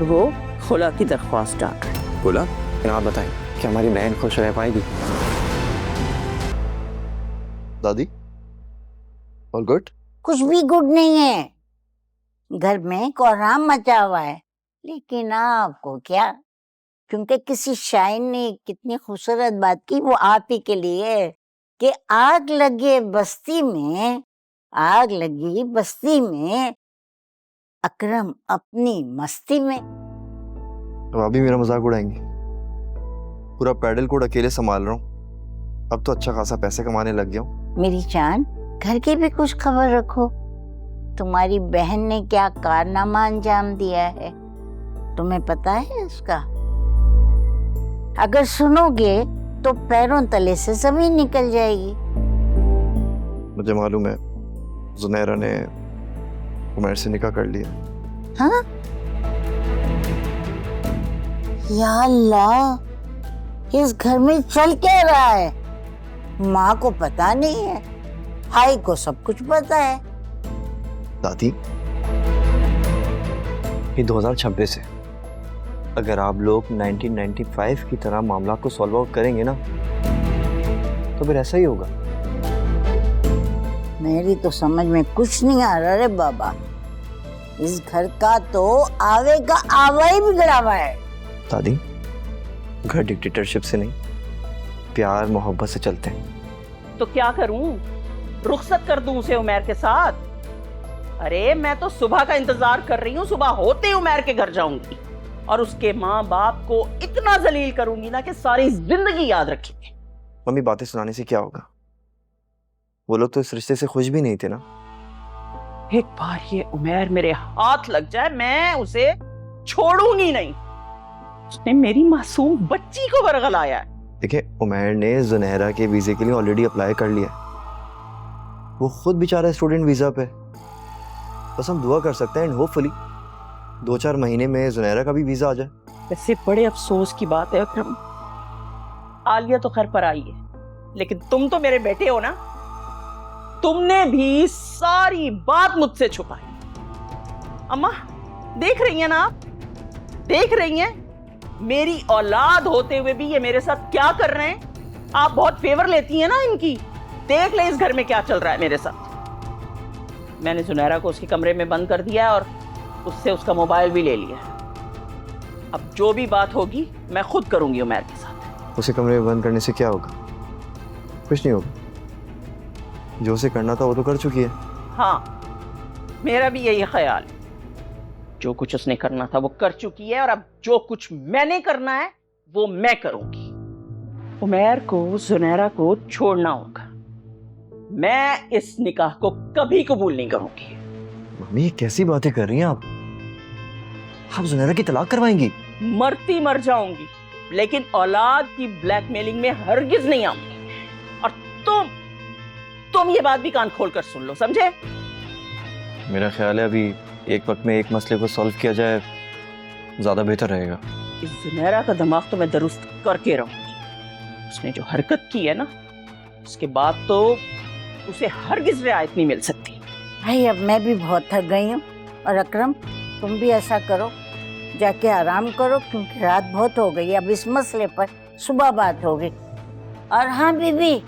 और वो खुला की दरख्वास्त डाल रहा है। खुला? आप बताएं कि हमारी बहन खुश रह पाएगी? दादी ऑल गुड? कुछ भी गुड नहीं है, घर में कोहराम मचा हुआ है। लेकिन आपको क्या, क्योंकि किसी शायर ने कितनी खूबसूरत बात की, वो आप ही के लिए, कि आग लगी बस्ती में अकरम अपनी मस्ती में। अब आप भी मेरा मजाक उड़ाएंगे? पूरा पैडल कोड अकेले संभाल रहा हूँ, अब तो अच्छा खासा पैसे कमाने लग गया हूँ। मेरी जान, घर की भी कुछ खबर रखो। तुम्हारी बहन ने क्या कारनामा अंजाम दिया है, तुम्हें पता है उसका? अगर सुनोगे तो पैरों तले से जमीन निकल जाएगी। मुझे मालूम है, जुनैरा ने उमैर से निकाह कर लिया। हाँ? या अल्लाह, इस घर में चल क्या रहा है? माँ को पता नहीं है, भाई को सब कुछ पता है। दादी, ये 2026 है। अगर आप लोग 1995 की तरह मामला को सॉल्व आउट करेंगे ना, तो फिर ऐसा ही होगा। मेरी तो समझ में कुछ नहीं आ रहा रे बाबा। इस घर का तो आवे का आवा ही बिगड़ा हुआ है। दादी, घर डिक्टेटरशिप से नहीं, प्यार मोहब्बत से चलते हैं। तो क्या करूं, रुखसत कर दूं उसे उमैर के साथ? अरे मैं तो सुबह का इंतजार कर रही हूँ, सुबह होते ही उमैर के घर जाऊंगी और उसके माँ बाप को इतना जलील करूंगी ना कि सारी जिंदगी याद रखेंगे। मम्मी बातें सुनाने से क्या होगा? वो लोग तो इस रिश्ते से खुश भी नहीं थे ना। एक बार ये उमैर मेरे हाथ लग जाए, मैं उसे छोड़ूंगी नहीं। उसने मेरी मासूम बच्ची को बरगलाया है। देखिए, उमैर ने जुनैरा के वीजे के लिए ऑलरेडी अप्लाई कर लिया। वो खुद बेचारा स्टूडेंट वीजा पे। बस हम दुआ कर सकते हैं एंड होपफुली 2-4 महीने में जुनैरा का भी वीजा आ जाए। वैसे बड़े अफसोस की बात है अकरम, आलिया तो खैर पर आई है, लेकिन तुम तो मेरे बेटे हो ना, तुमने भी सारी बात मुझसे छुपाई। अम्मा देख रही हैं ना आप, देख रही हैं मेरी औलाद होते हुए भी ये मेरे साथ क्या कर रहे हैं। आप बहुत फेवर लेती हैं ना इनकी। देख ले इस घर में क्या चल रहा है मेरे साथ। मैंने जुनैरा को उसके कमरे में बंद कर दिया है और उससे उसका मोबाइल भी ले लिया है। अब जो भी बात होगी मैं खुद करूंगी उमैर के साथ। उसे कमरे में बंद करने से क्या होगा? कुछ नहीं होगा। जो उसे करना था वो तो कर चुकी है। हाँ, मेरा भी यही ख्याल है। जो कुछ उसने करना था वो कर चुकी है और अब जो कुछ मैंने करना है वो मैं करूंगी। उमैर को जुनैरा को छोड़ना होगा। मैं इस निकाह को कभी कबूल नहीं करूंगी। मम्मी, ये कैसी बातें कर रही हैं आप? आप जुनैरा की तलाक करवाएंगी? मरती मर जाऊंगी, लेकिन औलाद की ब्लैकमेलिंग में हरगिज नहीं आऊंगी। और तुम ये बात भी कान खोल कर सुन लो, समझे? मेरा ख्याल है अभी एक वक्त में एक मसले को सॉल्व किया जाए, ज्यादा बेहतर रहेगा। इस जुनैरा का दिमाग तो मैं दुरुस्त करके रहूंगी। उसने जो हरकत की है ना, उसके बाद तो उसे हरगिज रियायत नहीं मिल सकती। भाई अब मैं भी बहुत थक गई हूँ, और अकरम तुम भी ऐसा करो, जाके आराम करो, क्योंकि रात बहुत हो गई। अब इस मसले पर सुबह बात होगी। और हाँ बीबी,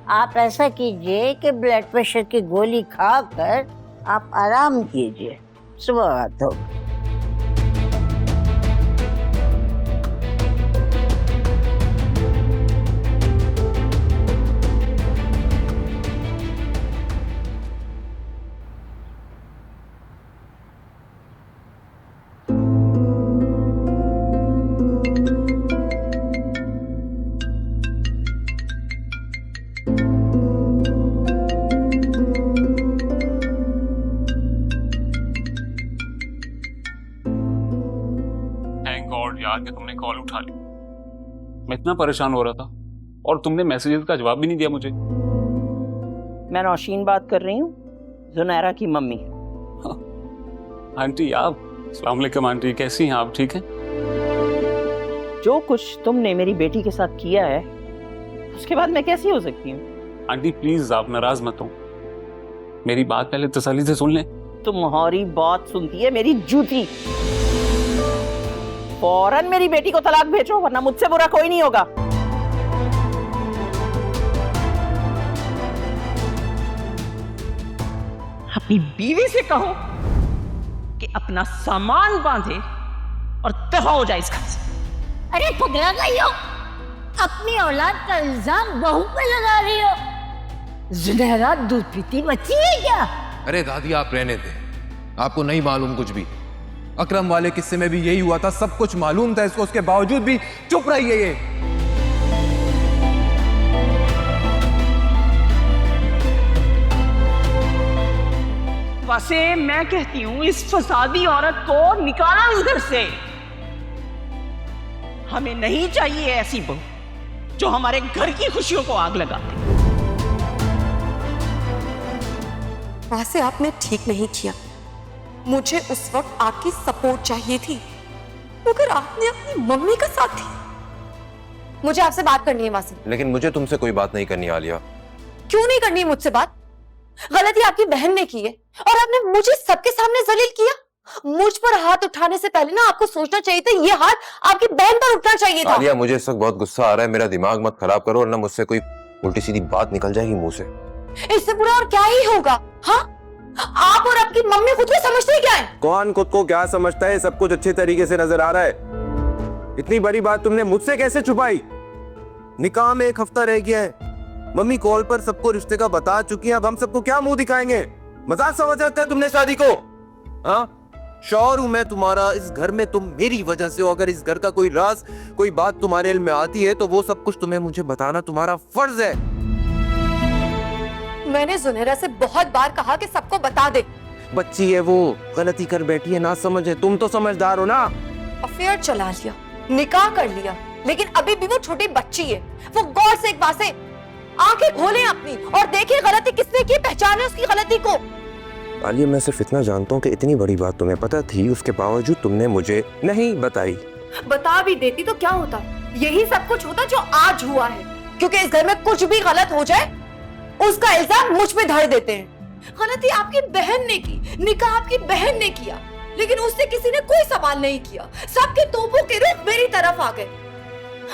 आप ऐसा कीजिए कि ब्लड प्रेशर की गोली खाकर आप आराम कीजिए, सुबह बात होगी। यार कि तुमने कॉल उठा ली। मैं इतना परेशान हो रहा था और तुमने मैसेजेस का जवाब भी नहीं दिया मुझे। मैं नौशीन बात कर रही हूँ, जुनैरा की मम्मी। आंटी आप, अस्सलाम वालेकुम आंटी, कैसी हैं आप? ठीक हैं? जो कुछ तुमने मेरी बेटी के साथ किया है उसके बाद मैं कैसी हो सकती हूँ? आंटी प्लीज आप नाराज मत हो, मेरी बात पहले तसल्ली से सुन लें। तुम्हारी बात सुनती है मेरी जूती। फौरन मेरी बेटी को तलाक भेजो, वरना मुझसे बुरा कोई नहीं होगा। अपनी बीवी से कहो कि अपना सामान बांधे और दफा हो जाए इस घर से। अरे पगला गई हो, अपनी औलाद का इल्जाम बहू पे लगा रही हो। जुनैरा दूध पीती बच्ची है क्या? अरे दादी आप रहने दे, आपको नहीं मालूम कुछ भी। अकरम वाले किस्से में भी यही हुआ था, सब कुछ मालूम था इसको, उसके बावजूद भी चुप रही है ये। वैसे मैं कहती हूं इस फसादी औरत को निकाला इस घर से। हमें नहीं चाहिए ऐसी बहू जो हमारे घर की खुशियों को आग लगा दे। वैसे आपने ठीक नहीं किया, मुझे उस वक्त आपकी सपोर्ट चाहिए थी, मगर आपने अपनी मम्मी का साथ दिया। मुझे आपसे बात करनी है वासी। लेकिन मुझे तुमसे कोई बात नहीं करनी आलिया। क्यों नहीं करनी मुझसे बात? गलती आपकी बहन ने की है और आपने मुझे सबके सामने जलील किया। मुझ पर हाथ उठाने से पहले ना आपको सोचना चाहिए था, ये हाथ आपकी बहन पर उठना चाहिए था। आलिया मुझे इस वक्त बहुत गुस्सा आ रहा है, मेरा दिमाग मत खराब करो, और ना मुझसे कोई उल्टी सीधी बात निकल जाएगी मुंह से। इससे बुरा और क्या ही होगा? हाँ, आप और आपकी मम्मी खुद को समझते क्या है? कौन खुद को क्या समझता है? सब कुछ अच्छे तरीके से नजर आ रहा है। इतनी बड़ी बात तुमने मुझसे कैसे छुपाई? निकाह में 1 हफ्ता रह गया है, मम्मी कॉल पर सबको रिश्ते का बता चुकी है, अब हम सबको क्या मुंह दिखाएंगे? मजाक समझ रखा है तुमने शादी को? हाँ, शौहर हूं मैं तुम्हारा, इस घर में तुम मेरी वजह से हो। अगर इस घर का कोई राज, कोई बात तुम्हारे इल्म में आती है तो वो सब कुछ तुम्हें मुझे बताना तुम्हारा फर्ज है। मैंने जुनैरा से बहुत बार कहा कि सबको बता दे। बच्ची है वो, गलती कर बैठी है, ना समझ है। तुम तो समझदार हो ना। अफेयर चला लिया, निकाह कर लिया, लेकिन अभी भी वो छोटी बच्ची है। वो गौर से एक बात से आंखें खोलें अपनी और देखें गलती किसने की, पहचाने उसकी गलती को। आलिया मैं सिर्फ इतना जानता हूँ कि इतनी बड़ी बात तुम्हें पता थी, उसके बावजूद तुमने मुझे नहीं बताई। बता भी देती तो क्या होता? यही सब कुछ होता जो आज हुआ है, क्योंकि इस घर में कुछ भी गलत हो जाए उसका इल्जाम मुझ पे धर देते हैं। गलती आपकी बहन ने की, निकाह आपकी बहन ने किया, लेकिन उससे किसी ने कोई सवाल नहीं किया। सबके तोपों के रुख मेरी तरफ आ गए।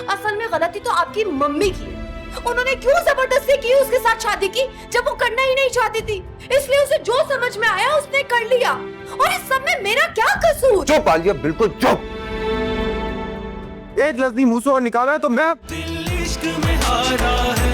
असल में गलती तो आपकी मम्मी की है। उन्होंने क्यों जबरदस्ती की उसके साथ शादी की जब वो करना ही नहीं चाहती थी? इसलिए उसे जो समझ में आया उसने कर लिया, और इस सब में मेरा क्या कसूर? चुप आलिया, बिल्कुल चुप। एक लफ्ज़ मुंह से और निकाला है तो मैं दिल इश्क में हारा है।